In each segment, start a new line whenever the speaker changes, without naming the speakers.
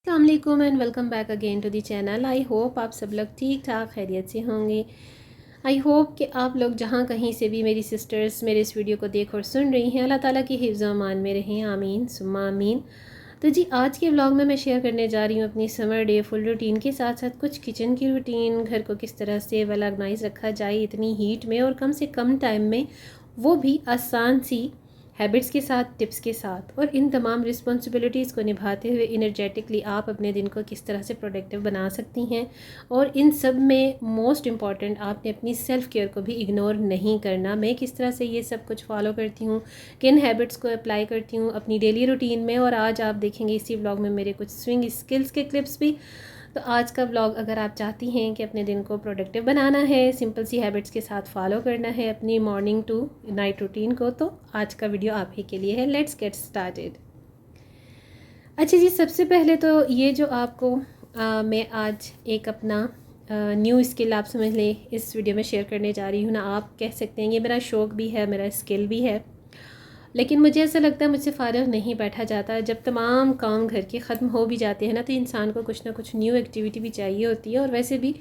अस्सलामुअलैकुम and welcome back again to the channel. I hope आप सब लोग ठीक ठाक खैरियत से होंगे। आई होप कि आप लोग जहाँ कहीं से भी मेरी सिस्टर्स मेरे इस वीडियो को देख और सुन रही हैं, अल्लाह ताला की हिफ्ज़ व अमान में रहें, आमीन सुम्मा आमीन। तो जी, आज के व्लॉग में मैं शेयर करने जा रही हूँ अपनी समर डे फुल रूटीन के साथ साथ कुछ किचन की रूटीन, घर को किस तरह से वेल ऑर्गेनाइज रखा जाए इतनी हीट में और कम से कम टाइम में, वो भी आसान सी हैबिट्स के साथ, टिप्स के साथ। और इन तमाम रिस्पॉन्सिबिलिटीज़ को निभाते हुए इनर्जेटिकली आप अपने दिन को किस तरह से प्रोडक्टिव बना सकती हैं। और इन सब में मोस्ट इम्पॉर्टेंट, आपने अपनी सेल्फ़ केयर को भी इग्नोर नहीं करना। मैं किस तरह से ये सब कुछ फॉलो करती हूँ, किन हैबिट्स को अप्लाई करती हूँ अपनी डेली रूटीन में, और आज आप देखेंगे इसी व्लॉग में मेरे कुछ स्विंग स्किल्स के क्लिप्स भी। तो आज का व्लॉग, अगर आप चाहती हैं कि अपने दिन को प्रोडक्टिव बनाना है, सिंपल सी हैबिट्स के साथ फॉलो करना है अपनी मॉर्निंग टू नाइट रूटीन को, तो आज का वीडियो आप ही के लिए है। Let's get started. अच्छा जी, सबसे पहले तो ये जो आपको मैं आज एक अपना न्यू स्किल, आप समझ लें, इस वीडियो में शेयर करने जा रही हूँ ना। आप कह सकते हैं ये मेरा शौक़ भी है, मेरा स्किल भी है, लेकिन मुझे ऐसा लगता है मुझसे फ़ारिग नहीं बैठा जाता। जब तमाम काम घर के ख़त्म हो भी जाते हैं ना, तो इंसान को कुछ ना कुछ न्यू एक्टिविटी भी चाहिए होती है। और वैसे भी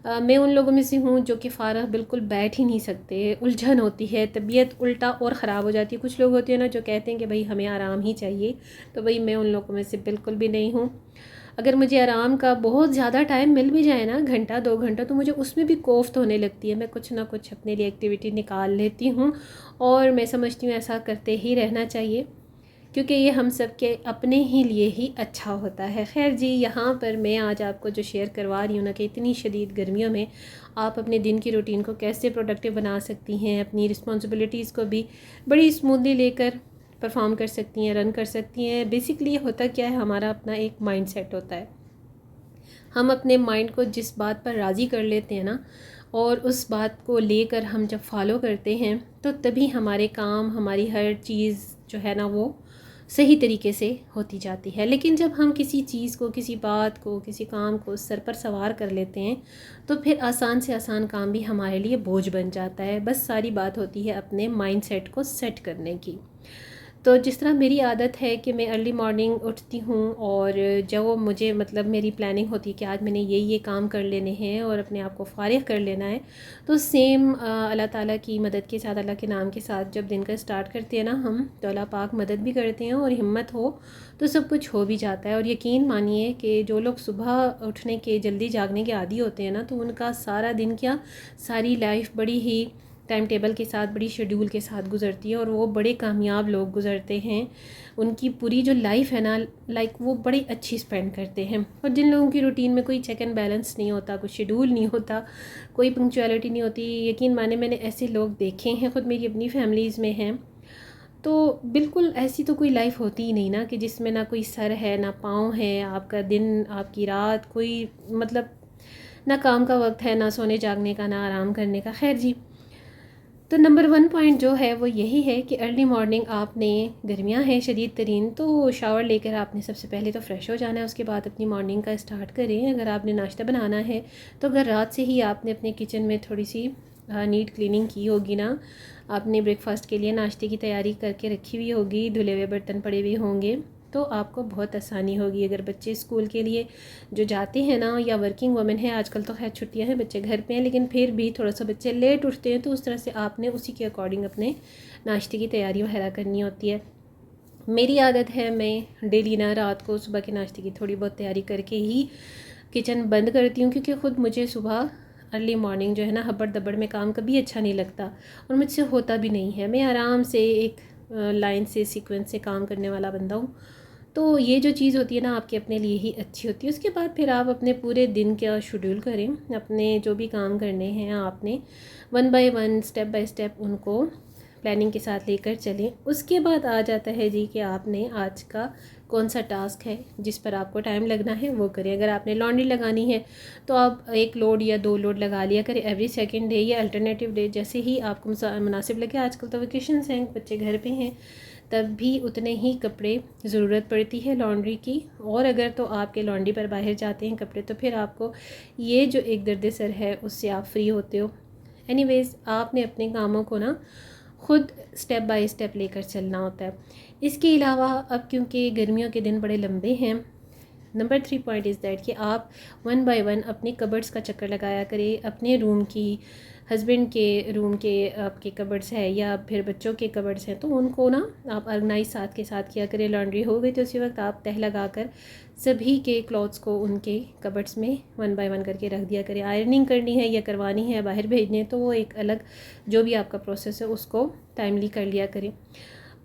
मैं उन लोगों में से हूँ जो कि फ़ारिग बिल्कुल बैठ ही नहीं सकते, उलझन होती है, तबीयत उल्टा और ख़राब हो जाती है। कुछ लोग होते हैं ना जो कहते हैं कि भाई हमें आराम ही चाहिए, तो भाई मैं उन लोगों में से बिल्कुल भी नहीं हूँ। अगर मुझे आराम का बहुत ज़्यादा टाइम मिल भी जाए ना, घंटा 2 घंटा, तो मुझे उसमें भी कोफ्त होने लगती है। मैं कुछ ना कुछ अपने लिए एक्टिविटी निकाल लेती हूँ और मैं समझती हूँ ऐसा करते ही रहना चाहिए, क्योंकि ये हम सब के अपने ही लिए ही अच्छा होता है। खैर जी, यहाँ पर मैं आज आपको जो शेयर करवा रही हूँ ना, कि इतनी शदीद गर्मियों में आप अपने दिन की रूटीन को कैसे प्रोडक्टिव बना सकती हैं, अपनी रिस्पॉन्सिबिलिटीज़ को भी बड़ी स्मूथली लेकर परफॉर्म कर सकती हैं, रन कर सकती हैं। बेसिकली होता क्या है, हमारा अपना एक माइंड सेट होता है। हम अपने माइंड को जिस बात पर राज़ी कर लेते हैं ना, और उस बात को लेकर हम जब फॉलो करते हैं, तो तभी हमारे काम, हमारी हर चीज़ जो है ना, वो सही तरीके से होती जाती है। लेकिन जब हम किसी चीज़ को, किसी बात को, किसी काम को सर पर सवार कर लेते हैं, तो फिर आसान से आसान काम भी हमारे लिए बोझ बन जाता है। बस सारी बात होती है अपने माइंड सेट को सेट करने की। तो जिस तरह मेरी आदत है कि मैं अर्ली मॉर्निंग उठती हूँ, और जब वो मुझे, मतलब मेरी प्लानिंग होती है कि आज मैंने ये काम कर लेने हैं और अपने आप को फ़ारिग कर लेना है, तो सेम अल्लाह ताला की मदद के साथ, अल्लाह के नाम के साथ जब दिन का स्टार्ट करते हैं ना हम, तो अल्लाह पाक मदद भी करते हैं, और हिम्मत हो तो सब कुछ हो भी जाता है। और यकीन मानिए कि जो लोग सुबह उठने के, जल्दी जागने के आदी होते हैं ना, तो उनका सारा दिन क्या, सारी लाइफ बड़ी ही टाइम टेबल के साथ, बड़ी शेड्यूल के साथ गुजरती है, और वो बड़े कामयाब लोग गुजरते हैं। उनकी पूरी जो लाइफ है ना, लाइक वो बड़ी अच्छी स्पेंड करते हैं। और जिन लोगों की रूटीन में कोई चेक एंड बैलेंस नहीं होता, कोई शेड्यूल नहीं होता, कोई पंक्चुअलिटी नहीं होती, यकीन माने मैंने ऐसे लोग देखे हैं, ख़ुद मेरी अपनी फैमिलीज़ में हैं। तो बिल्कुल ऐसी तो कोई लाइफ होती ही नहीं ना, कि जिसमें ना कोई सर है, ना पाँव है, आपका दिन, आपकी रात, कोई मतलब ना काम का वक्त है, ना सोने जागने का, ना आराम करने का। खैर जी, तो नंबर 1 पॉइंट जो है वो यही है कि अर्ली मॉर्निंग आपने, गर्मियाँ हैं शदीद तरीन, तो शावर लेकर आपने सबसे पहले तो फ़्रेश हो जाना है। उसके बाद अपनी मॉर्निंग का स्टार्ट करें। अगर आपने नाश्ता बनाना है, तो अगर रात से ही आपने अपने किचन में थोड़ी सी नीट क्लीनिंग की होगी ना, आपने ब्रेकफास्ट के लिए नाश्ते की तैयारी करके रखी हुई होगी, धुले हुए बर्तन पड़े हुए होंगे, तो आपको बहुत आसानी होगी। अगर बच्चे स्कूल के लिए जो जाते हैं ना, या वर्किंग वुमेन है, आजकल तो खैर छुट्टियां हैं, बच्चे घर पे हैं, लेकिन फिर भी थोड़ा सा बच्चे लेट उठते हैं, तो उस तरह से आपने उसी के अकॉर्डिंग अपने नाश्ते की तैयारी वगैरह करनी होती है। मेरी आदत है, मैं डेली ना रात को सुबह के नाश्ते की थोड़ी बहुत तैयारी करके ही किचन बंद करती हूँ, क्योंकि ख़ुद मुझे सुबह अर्ली मॉर्निंग जो है ना, हबड़ दबड़ में काम कभी अच्छा नहीं लगता, और मुझसे होता भी नहीं है। मैं आराम से एक लाइन से, सीक्वेंस से काम करने वाला बंदा हूँ। तो ये जो चीज़ होती है ना, आपके अपने लिए ही अच्छी होती है। उसके बाद फिर आप अपने पूरे दिन का शेड्यूल करें, अपने जो भी काम करने हैं आपने 1 बाय 1, स्टेप बाय स्टेप उनको प्लानिंग के साथ लेकर चलें। उसके बाद आ जाता है जी कि आपने आज का कौन सा टास्क है जिस पर आपको टाइम लगना है, वो करें। अगर आपने लॉन्ड्री लगानी है, तो आप 1 लोड या 2 लोड लगा लिया करें एवरी सेकंड डे या अल्टरनेटिव डे, जैसे ही आपको मुनासिब लगे। आजकल तो वेकेशंस हैं, बच्चे घर पे हैं, तब भी उतने ही कपड़े ज़रूरत पड़ती है लॉन्ड्री की। और अगर तो आपके लॉन्ड्री पर बाहर जाते हैं कपड़े, तो फिर आपको ये जो एक दर्द-ए-सर है, उससे आप फ्री होते हो। एनीवेज़, आपने अपने कामों को ना ख़ुद स्टेप बाय स्टेप लेकर चलना होता है। इसके अलावा अब क्योंकि गर्मियों के दिन बड़े लंबे हैं, नंबर 3 पॉइंट इज़ दैट कि आप 1 बाय 1 अपनी कबर्ड्स का चक्कर लगाया करें। अपने रूम की, हस्बैंड के रूम के आपके कबर्ड्स है या फिर बच्चों के कबर्ड्स हैं, तो उनको ना आप ऑर्गेनाइज साथ के साथ किया करें। लॉन्ड्री हो गई तो उसी वक्त आप तह लगा कर सभी के क्लॉथ्स को उनके कबर्ड्स में 1 बाय 1 करके रख दिया करें। आयरनिंग करनी है या करवानी है, बाहर भेजने, तो वो एक अलग जो भी आपका प्रोसेस है उसको टाइमली कर लिया करें।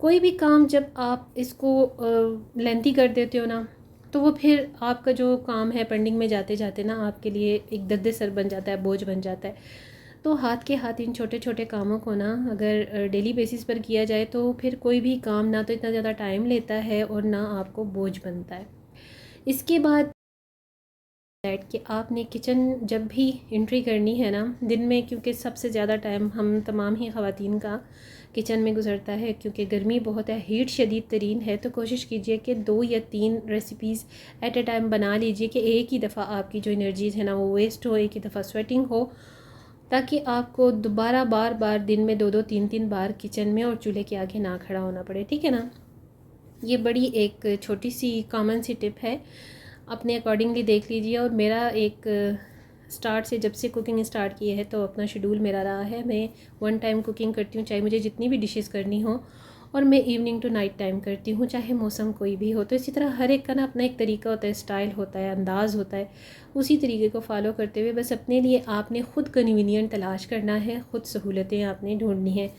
कोई भी काम जब आप इसको लेंथी कर देते हो ना, तो वो फिर आपका जो काम है पेंडिंग में जाते जाते ना आपके लिए एक दर्द सर बन जाता है, बोझ बन जाता है। तो हाथ के हाथ इन छोटे छोटे कामों को ना अगर डेली बेसिस पर किया जाए तो फिर कोई भी काम ना तो इतना ज़्यादा टाइम लेता है और ना आपको बोझ बनता है। इसके बाद दैट कि आपने किचन जब भी एंट्री करनी है ना दिन में, क्योंकि सबसे ज़्यादा टाइम हम तमाम ही ख़वातीन का किचन में गुजरता है, क्योंकि गर्मी बहुत है, हीट शदीद तरीन है, तो कोशिश कीजिए कि 2 या 3 रेसिपीज़ एट अ टाइम बना लीजिए कि एक ही दफ़ा आपकी जो एनर्जीज़ है ना वो वेस्ट हो, एक ही दफ़ा स्वेटिंग हो, ताकि आपको दोबारा बार बार दिन में 2-2 3-3 बार किचन में और चूल्हे के आगे ना खड़ा होना पड़े। ठीक है ना। ये बड़ी एक छोटी सी कॉमन सी टिप है, अपने अकॉर्डिंगली देख लीजिए। और मेरा एक स्टार्ट से, जब से कुकिंग स्टार्ट की है, तो अपना शेड्यूल मेरा रहा है, मैं 1 टाइम कुकिंग करती हूँ, चाहे मुझे जितनी भी डिशेस करनी हो, और मैं इवनिंग टू नाइट टाइम करती हूँ, चाहे मौसम कोई भी हो। तो इसी तरह हर एक का ना अपना एक तरीका होता है, स्टाइल होता है, अंदाज़ होता है। उसी तरीके को फॉलो करते हुए बस अपने लिए आपने ख़ुद कन्वीनियंट तलाश करना है, ख़ुद सहूलतें आपने ढूंढनी है।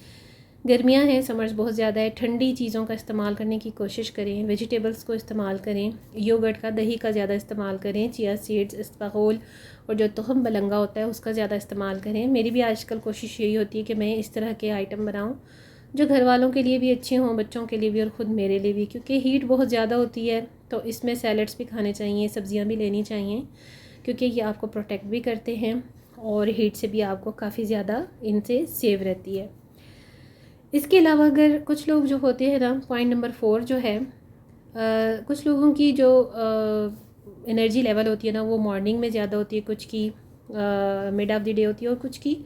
गर्मियाँ हैं, समर्स बहुत ज़्यादा है, ठंडी चीज़ों का इस्तेमाल करने की कोशिश करें, वेजिटेबल्स को इस्तेमाल करें, योगर्ट का, दही का ज़्यादा इस्तेमाल करें, चिया सीड्स, इस्तागोल और जो तुहम बलंगा होता है उसका ज़्यादा इस्तेमाल करें। मेरी भी आजकल कोशिश यही होती है कि मैं इस तरह के आइटम बनाऊँ जो घर वालों के लिए भी अच्छे हों, बच्चों के लिए भी और ख़ुद मेरे लिए भी, क्योंकि हीट बहुत ज़्यादा होती है। तो इसमें सैलड्स भी खाने चाहिए, सब्ज़ियाँ भी लेनी चाहिए, क्योंकि ये आपको प्रोटेक्ट भी करते हैं और हीट से भी आपको काफ़ी ज़्यादा इनसे सेव रहती है। इसके अलावा अगर कुछ लोग जो होते हैं ना, पॉइंट नंबर 4 जो है, कुछ लोगों की जो एनर्जी लेवल होती है ना वो मॉर्निंग में ज़्यादा होती है, कुछ की मिड ऑफ द डे होती है और कुछ की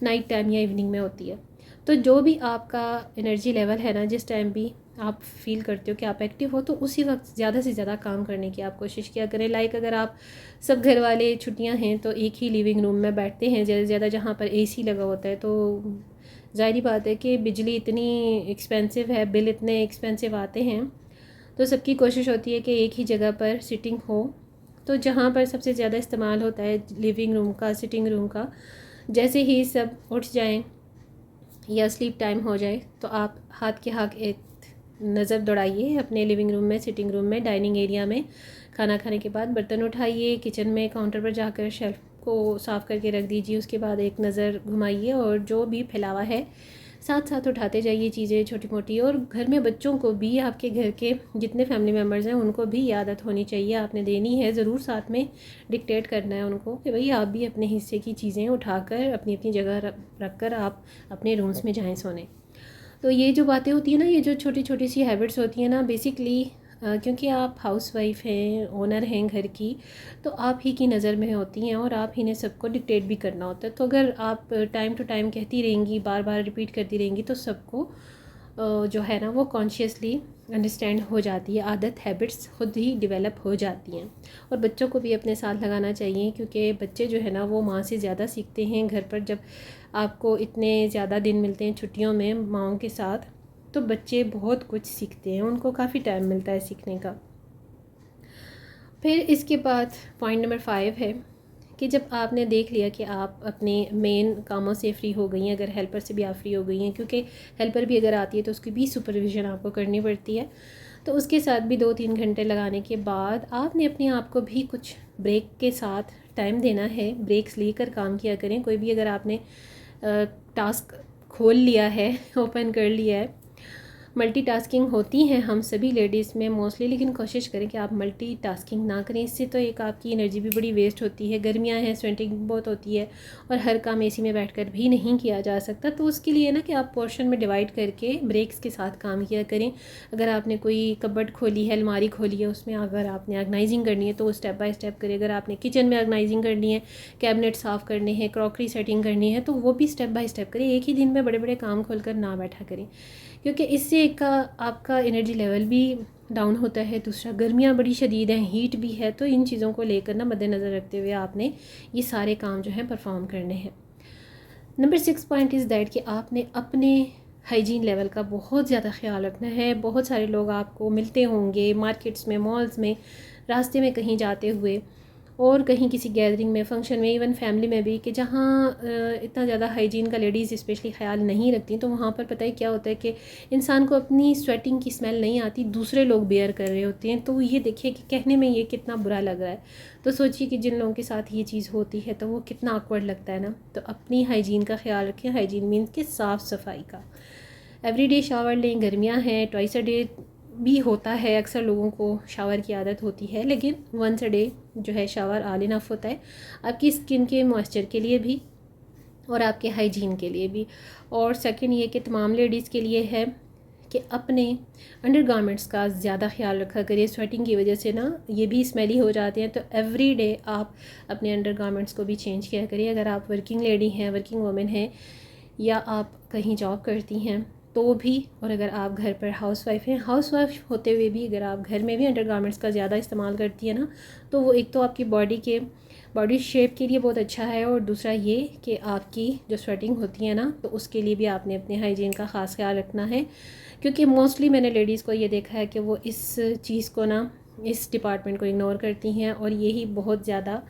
नाइट टाइम या इवनिंग में होती है। तो जो भी आपका एनर्जी लेवल है ना, जिस टाइम भी आप फील करते हो कि आप एक्टिव हो, तो उसी वक्त ज़्यादा से ज़्यादा काम करने की आप कोशिश किया करें। लाइक अगर आप सब घर वाले छुट्टियां हैं तो एक ही लिविंग रूम में बैठते हैं ज़्यादा से ज़्यादा, जहाँ पर एसी लगा होता है, तो ज़ाहिर बात है कि बिजली इतनी एक्सपेंसिव है, बिल इतने एक्सपेंसिव आते हैं, तो सबकी कोशिश होती है कि एक ही जगह पर सिटिंग हो। तो जहाँ पर सबसे ज़्यादा इस्तेमाल होता है लिविंग रूम का, सिटिंग रूम का, जैसे ही सब उठ जाएं या स्लीप टाइम हो जाए तो आप हाथ के हाथ एक नज़र दौड़ाइए अपने लिविंग रूम में, सिटिंग रूम में, डाइनिंग एरिया में। खाना खाने के बाद बर्तन उठाइए, किचन में काउंटर पर जाकर शेल्फ को साफ़ करके रख दीजिए, उसके बाद एक नज़र घुमाइए और जो भी फैलावा है साथ साथ उठाते जाइए चीज़ें छोटी मोटी। और घर में बच्चों को भी, आपके घर के जितने फैमिली मेम्बर्स हैं उनको भी ये आदत होनी चाहिए, आपने देनी है ज़रूर, साथ में डिक्टेट करना है उनको कि भाई आप भी अपने हिस्से की चीज़ें उठाकर अपनी अपनी जगह रख कर आप अपने रूम्स में जाएँ सोने। तो ये जो बातें होती हैं ना, ये जो छोटी छोटी सी हैबिट्स होती हैं ना, बेसिकली क्योंकि आप हाउसवाइफ हैं, ओनर हैं घर की, तो आप ही की नज़र में होती हैं और आप ही ने सबको डिक्टेट भी करना होता है। तो अगर आप टाइम टू टाइम कहती रहेंगी, बार बार रिपीट करती रहेंगी, तो सबको जो है ना वो कॉन्शियसली अंडरस्टैंड हो जाती है, आदत, हैबिट्स खुद ही डेवलप हो जाती हैं। और बच्चों को भी अपने साथ लगाना चाहिए, क्योंकि बच्चे जो है ना वो माँ से ज़्यादा सीखते हैं घर पर। जब आपको इतने ज़्यादा दिन मिलते हैं छुट्टियों में माँओं के साथ, तो बच्चे बहुत कुछ सीखते हैं, उनको काफ़ी टाइम मिलता है सीखने का। फिर इसके बाद पॉइंट नंबर 5 है कि जब आपने देख लिया कि आप अपने मेन कामों से फ्री हो गई हैं, अगर हेल्पर से भी आप फ्री हो गई हैं, क्योंकि हेल्पर भी अगर आती है तो उसकी भी सुपरविज़न आपको करनी पड़ती है, तो उसके साथ भी 2-3 घंटे लगाने के बाद आपने अपने आप को भी कुछ ब्रेक के साथ टाइम देना है। ब्रेक्स लेकर काम किया करें। कोई भी अगर आपने टास्क खोल लिया है, ओपन कर लिया है, मल्टीटास्किंग होती हैं हम सभी लेडीज़ में मोस्टली, लेकिन कोशिश करें कि आप मल्टीटास्किंग ना करें। इससे तो एक आपकी एनर्जी भी बड़ी वेस्ट होती है, गर्मियां हैं, स्वेटिंग बहुत होती है और हर काम एसी में बैठकर भी नहीं किया जा सकता। तो उसके लिए ना कि आप पोर्शन में डिवाइड करके ब्रेक्स के साथ काम किया करें। अगर आपने कोई कबर्ड खोली है, अलमारी खोली है, उसमें अगर आपने ऑर्गेनाइजिंग करनी है तो वो स्टेप बाय स्टेप करें। अगर आपने किचन में ऑर्गेनाइजिंग करनी है, कैबिनेट साफ़ करने हैं, क्रॉकरी सेटिंग करनी है, तो वो भी स्टेप बाय स्टेप करें। एक ही दिन में बड़े बड़े काम खोल कर ना बैठा करें, क्योंकि इससे एक का आपका एनर्जी लेवल भी डाउन होता है, दूसरा गर्मियाँ बड़ी शदीद हैं, हीट भी है, तो इन चीज़ों को लेकर ना मद्देनज़र रखते हुए आपने ये सारे काम जो है परफॉर्म करने हैं। नंबर 6 पॉइंट इज़ दैट कि आपने अपने हाइजीन लेवल का बहुत ज़्यादा ख्याल रखना है। बहुत सारे लोग आपको मिलते होंगे मार्केट्स में, मॉल्स में, रास्ते में कहीं जाते हुए, और कहीं किसी गैदरिंग में, फंक्शन में, इवन फैमिली में भी, कि जहाँ इतना ज़्यादा हाइजीन का लेडीज़ स्पेशली ख्याल नहीं रखती, तो वहाँ पर पता है क्या होता है कि इंसान को अपनी स्वेटिंग की स्मेल नहीं आती, दूसरे लोग बेयर कर रहे होते हैं। तो ये देखिए कि कहने में ये कितना बुरा लग रहा है, तो सोचिए कि जिन लोगों के साथ ये चीज़ होती है तो वो कितना ऑकवर्ड लगता है ना। तो अपनी हाइजीन का ख्याल रखें। हाइजीन मीन्स कि साफ़ सफाई का। एवरीडे शावर लें, गर्मियाँ हैं, ट्वाइस अ डे भी होता है, अक्सर लोगों को शावर की आदत होती है, लेकिन वंस अ डे जो है शावर ऑल इनफ होता है आपकी स्किन के मॉइस्चर के लिए भी और आपके हाइजीन के लिए भी। और सेकंड ये कि तमाम लेडीज़ के लिए है कि अपने अंडर गारमेंट्स का ज़्यादा ख्याल रखा करिए। स्वेटिंग की वजह से ना ये भी स्मेली हो जाते हैं, तो एवरी डे आप अपने अंडर गारमेंट्स को भी चेंज किया करिए। अगर आप वर्किंग लेडी हैं, वर्किंग वुमेन हैं, या आप कहीं जॉब करती हैं तो भी, और अगर आप घर पर हाउसवाइफ हैं, हाउसवाइफ होते हुए भी अगर आप घर में भी अंडरगारमेंट्स का ज़्यादा इस्तेमाल करती है ना, तो वो एक तो आपकी बॉडी शेप के लिए बहुत अच्छा है, और दूसरा ये कि आपकी जो स्वेटिंग होती है ना, तो उसके लिए भी आपने अपने हाइजीन का ख़ास ख्याल रखना है। क्योंकि मोस्टली मैंने लेडीज़ को ये देखा है कि वो इस चीज़ को ना, इस डिपार्टमेंट को इग्नोर करती हैं, और यही बहुत ज़्यादा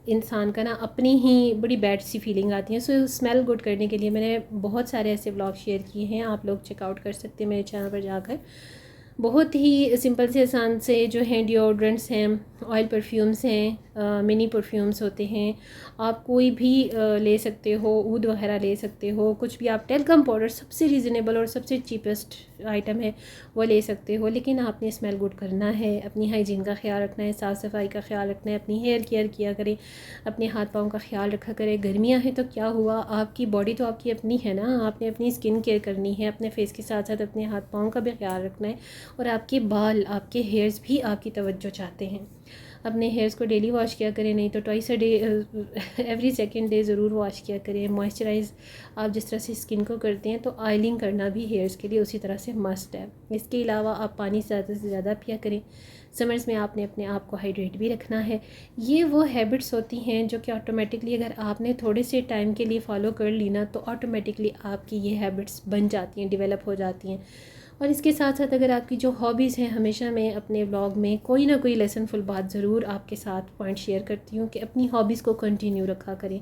इंसान का ना अपनी ही बड़ी बैड सी फीलिंग आती है। सो स्मेल गुड करने के लिए मैंने बहुत सारे ऐसे व्लॉग शेयर किए हैं, आप लोग चेकआउट कर सकते हैं मेरे चैनल पर जाकर। बहुत ही सिंपल से आसान से जो हैं डिओड्रेंट्स हैं, ऑयल परफ्यूम्स हैं, मिनी परफ्यूम्स होते हैं, आप कोई भी ले सकते हो, ऊद वगैरह ले सकते हो, कुछ भी। आप टेल्कम पाउडर सबसे रीज़नेबल और सबसे चीपेस्ट आइटम है, वो ले सकते हो। लेकिन आपने स्मेल गुड करना है, अपनी हाइजीन का ख्याल रखना है, साफ़ सफाई का ख्याल रखना है, अपनी हेयर केयर किया करें, अपने हाथ पाँव का ख्याल रखा करें। गर्मियाँ हैं तो क्या हुआ, आपकी बॉडी तो आपकी अपनी है ना, आपने अपनी स्किन केयर करनी है, अपने फेस के साथ साथ अपने हाथ पाँव का भी ख्याल रखना है, और आपके बाल, आपके हेयर्स भी आपकी तवज्जो चाहते हैं। अपने हेयर्स को डेली वॉश किया करें, नहीं तो twice a day, every second day ज़रूर वॉश किया करें। मॉइस्चराइज़ आप जिस तरह से स्किन को करते हैं, तो ऑयलिंग करना भी हेयर्स के लिए उसी तरह से मस्ट है। इसके अलावा आप पानी ज़्यादा से ज़्यादा पिया करें। समर्स में आपने अपने आप को हाइड्रेट भी रखना है। ये वो हैबिट्स होती हैं जो कि ऑटोमेटिकली अगर आपने थोड़े से टाइम के लिए फ़ॉलो कर ली ना, तो ऑटोमेटिकली आपकी ये हैबिट्स बन जाती हैं, डेवलप हो जाती हैं। और इसके साथ साथ अगर आपकी जो हॉबीज़ हैं, हमेशा मैं अपने ब्लॉग में कोई ना कोई लेसनफुल बात ज़रूर आपके साथ पॉइंट शेयर करती हूँ कि अपनी हॉबीज़ को कंटिन्यू रखा करें,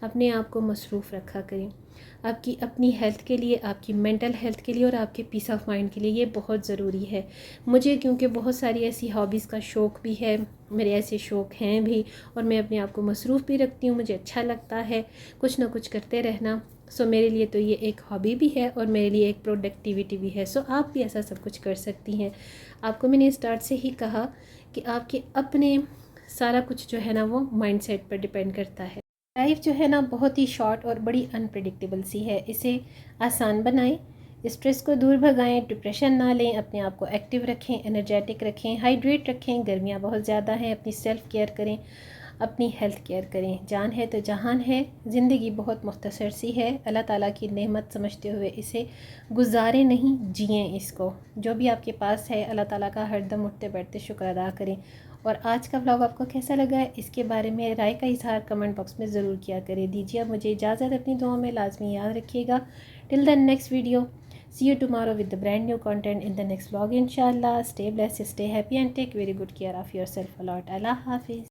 अपने आप को मसरूफ़ रखा करें। आपकी अपनी हेल्थ के लिए, आपकी मेंटल हेल्थ के लिए, और आपके पीस ऑफ माइंड के लिए ये बहुत ज़रूरी है। मुझे क्योंकि बहुत सारी ऐसी हॉबीज़ का शौक़ भी है, मेरे ऐसे शौक़ हैं भी, और मैं अपने आप को मसरूफ़ भी रखती हूँ। मुझे अच्छा लगता है कुछ ना कुछ करते रहना। सो मेरे लिए तो ये एक हॉबी भी है और मेरे लिए एक प्रोडक्टिविटी भी है। सो आप भी ऐसा सब कुछ कर सकती हैं। आपको मैंने स्टार्ट से ही कहा कि आपके अपने सारा कुछ जो है ना, वो माइंडसेट पर डिपेंड करता है। लाइफ जो है ना, बहुत ही शॉर्ट और बड़ी अनप्रेडिक्टेबल सी है। इसे आसान बनाएं, स्ट्रेस को दूर भगाएं, डिप्रेशन ना लें, अपने आप को एक्टिव रखें, एनर्जेटिक रखें, हाइड्रेट रखें। गर्मियाँ बहुत ज़्यादा हैं, अपनी सेल्फ़ केयर करें, अपनी हेल्थ केयर करें। जान है तो जहान है। ज़िंदगी बहुत मुख्तसर सी है, अल्लाह ताला की नेमत समझते हुए इसे गुजारें नहीं, जिएं इसको। जो भी आपके पास है, अल्लाह ताला का हर दम उठते बैठते शुक्र अदा करें। और आज का व्लॉग आपको कैसा लगा है, इसके बारे में राय का इजहार कमेंट बॉक्स में ज़रूर किया करें। दीजिए अब मुझे इजाज़त, अपनी दुआओं में लाजमी याद रखिएगा। Till the next video, see you tomorrow with the brand new content in the next vlog inshallah. Stay blessed, stay happy and take very good care of yourself a lot. Allah Hafiz.